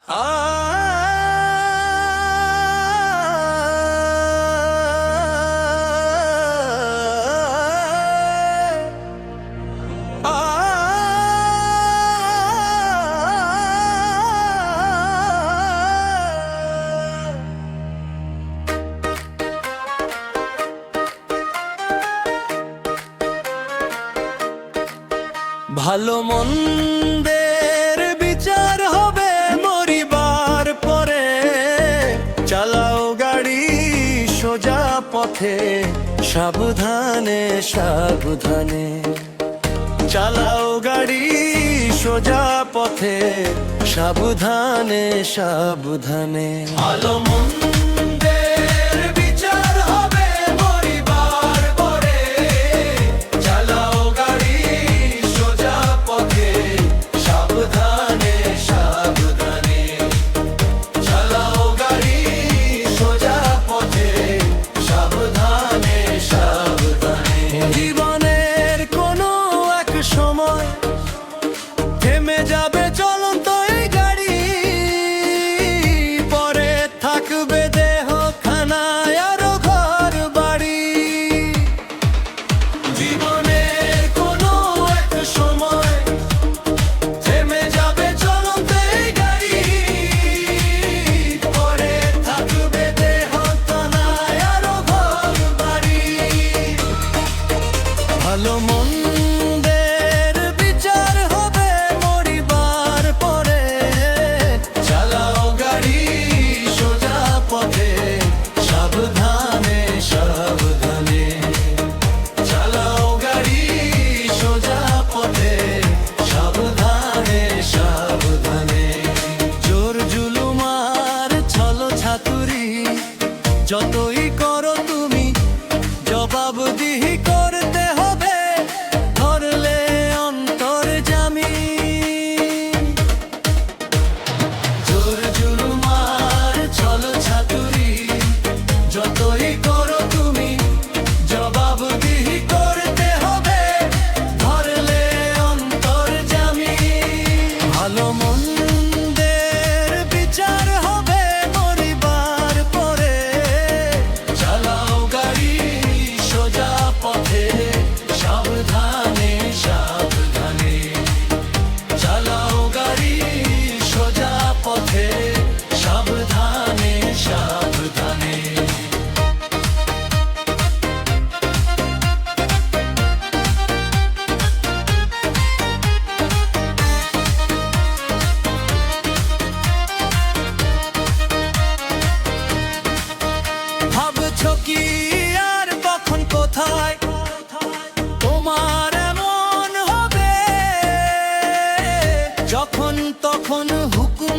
ভালো মন্দের বিচার হবে মরিবার পরে। চালাও গাড়ি সোজা পথে, সাবধানে সাবধানে। চালাও গাড়ি সোজা পথে, সাবধানে সাবধানে। ভালো মন্দের বিচার হবে মরিবার পরে। চালাও গাড়ি সোজা পথে, সাবধানে সাবধানে। চালাও গাড়ি সোজা পথে, সাবধানে সাবধানে। জীবনের কোনো এক সময় থেমে যাবে চলন্ত এই গাড়ি, পরে থাকবে দেহ খানায় আরো ঘর বাড়ি। জীবনের কোনো এক সময় থেমে যাবে চলন্ত এই গাড়ি, পরে থাকবে দেহ খানায় আরো ঘর বাড়ি। ভালো মন্দের বিচার হবে মরিবার পরে। চালাও গাড়ি সোজা পথে, সাবধানে সাবধানে। চালাও গাড়ি সোজা পথে, সাবধানে সাবধানে। জোর জুলুম আর ছল ছাতুরি যতই করো তুমি, জবাবদিহি করতে হবে ধরলে অন্তর্যামী। জোর জুলুম আর ছল ছাতুরি যতই করো তুমি, জবাবদিহি করতে হবে ধরলে অন্তর্যামী। ভালো মন্দের বিচার হবে মরিবার পরে। চালাও গাড়ি সোজা পথে, সাবধানে সাবধানে। চালাও গাড়ি সোজা পথে, সাবধানে সাবধানে। ভাবছো কি আর কখন কোথায় তোমার এমন হবে, যখন তখন হুকুম